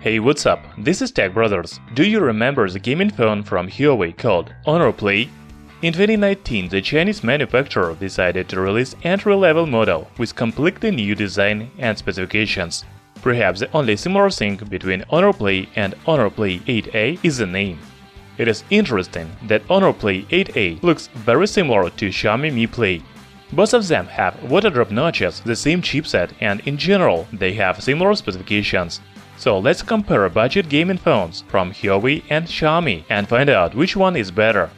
Hey, what's up? This is Tech Brothers. Do you remember the gaming phone from Huawei called Honor Play? In 2019, the Chinese manufacturer decided to release entry-level model with completely new design and specifications. Perhaps the only similar thing between Honor Play and Honor Play 8A is the name. It is interesting that Honor Play 8A looks very similar to Xiaomi Mi Play. Both of them have water drop notches, the same chipset, and in general, they have similar specifications. So let's compare budget gaming phones from Huawei and Xiaomi and find out which one is better.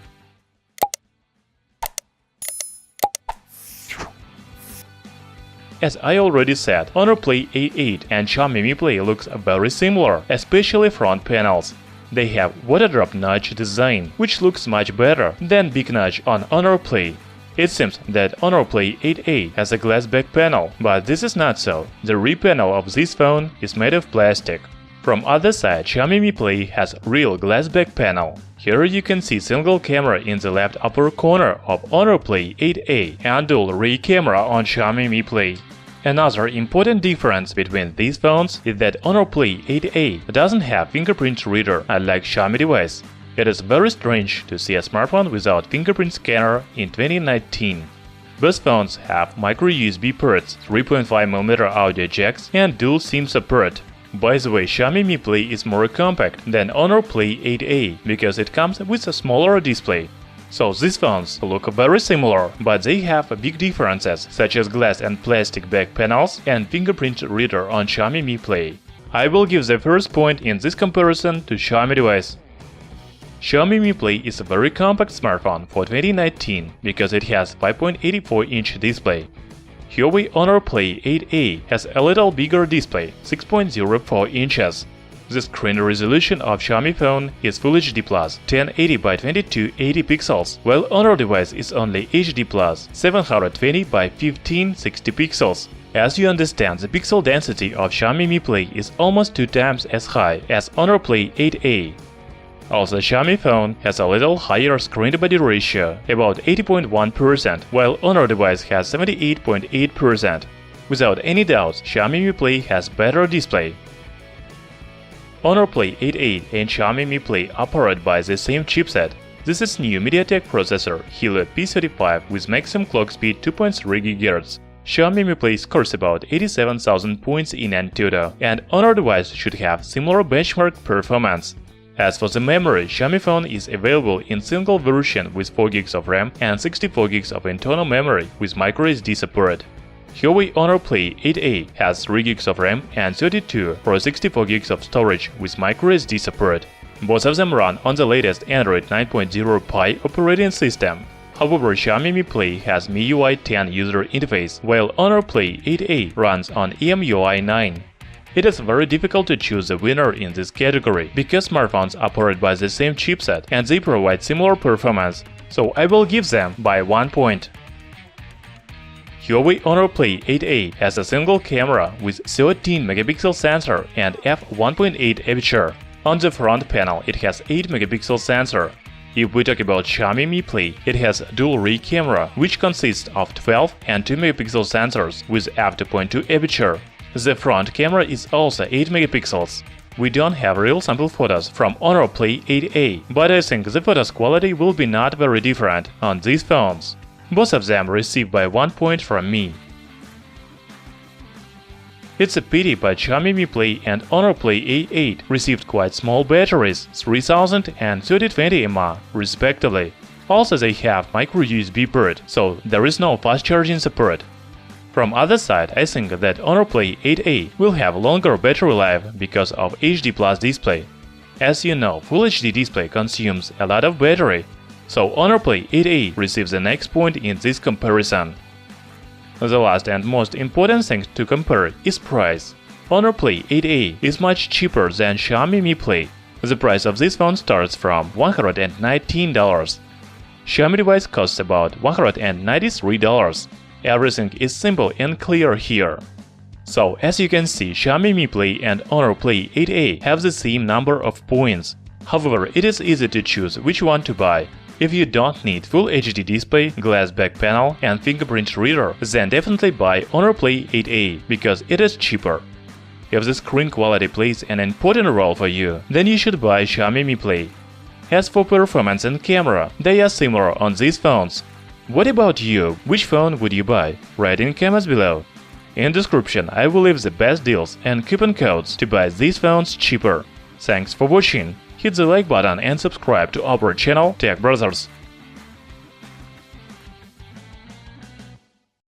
As I already said, Honor Play 8A and Xiaomi Mi Play looks very similar, especially front panels. They have water drop notch design, which looks much better than big notch on Honor Play. It seems that Honor Play 8A has a glass back panel, but this is not so. The rear panel of this phone is made of plastic. From other side, Xiaomi Mi Play has real glass back panel. Here you can see single camera in the left upper corner of Honor Play 8A and dual rear camera on Xiaomi Mi Play. Another important difference between these phones is that Honor Play 8A doesn't have fingerprint reader unlike Xiaomi device. It is very strange to see a smartphone without fingerprint scanner in 2019. Both phones have micro USB ports, 3.5mm audio jacks, and dual SIM support. By the way, Xiaomi Mi Play is more compact than Honor Play 8A because it comes with a smaller display. So these phones look very similar, but they have big differences such as glass and plastic back panels and fingerprint reader on Xiaomi Mi Play. I will give the first point in this comparison to Xiaomi device. Xiaomi Mi Play is a very compact smartphone for 2019 because it has 5.84-inch display. Huawei Honor Play 8A has a little bigger display, 6.04 inches. The screen resolution of Xiaomi phone is Full HD+, 1080 by 2280 pixels, while Honor device is only HD+, 720 by 1560 pixels. As you understand, the pixel density of Xiaomi Mi Play is almost 2 times as high as Honor Play 8A. Also, Xiaomi phone has a little higher screen-to-body ratio, about 80.1%, while Honor device has 78.8%. Without any doubts, Xiaomi Mi Play has better display. Honor Play 8A and Xiaomi Mi Play operate by the same chipset. This is new Mediatek processor Helio P35 with maximum clock speed 2.3 GHz. Xiaomi Mi Play scores about 87,000 points in Antutu, and Honor device should have similar benchmark performance. As for the memory, Xiaomi phone is available in single version with 4GB of RAM and 64GB of internal memory with microSD support. Huawei Honor Play 8A has 3GB of RAM and 32 or 64GB of storage with microSD support. Both of them run on the latest Android 9.0 Pie operating system. However, Xiaomi Mi Play has MIUI 10 user interface, while Honor Play 8A runs on EMUI 9. It is very difficult to choose a winner in this category because smartphones operate by the same chipset and they provide similar performance, so I will give them by 1 point. Huawei Honor Play 8A has a single camera with 13-megapixel sensor and f1.8 aperture. On the front panel, it has 8-megapixel sensor. If we talk about Xiaomi Mi Play, it has dual rear camera, which consists of 12 and 2-megapixel sensors with f2.2 aperture. The front camera is also 8 megapixels. We don't have real sample photos from Honor Play 8A, but I think the photos quality will be not very different on these phones. Both of them received by 1 point from me. It's a pity, but Xiaomi Mi Play and Honor Play 8A received quite small batteries, 3000 and 3020 mAh, respectively. Also, they have micro USB port, so there is no fast charging support. From other side, I think that Honor Play 8A will have longer battery life because of HD Plus display. As you know, Full HD display consumes a lot of battery, so Honor Play 8A receives the next point in this comparison. The last and most important thing to compare is price. Honor Play 8A is much cheaper than Xiaomi Mi Play. The price of this phone starts from $119. Xiaomi device costs about $193. Everything is simple and clear here. So, as you can see, Xiaomi Mi Play and Honor Play 8A have the same number of points. However, it is easy to choose which one to buy. If you don't need Full HD display, glass back panel and fingerprint reader, then definitely buy Honor Play 8A because it is cheaper. If the screen quality plays an important role for you, then you should buy Xiaomi Mi Play. As for performance and camera, they are similar on these phones. What about you? Which phone would you buy? Write in comments below. In description I will leave the best deals and coupon codes to buy these phones cheaper. Thanks for watching. Hit the like button and subscribe to our channel Tech Brothers.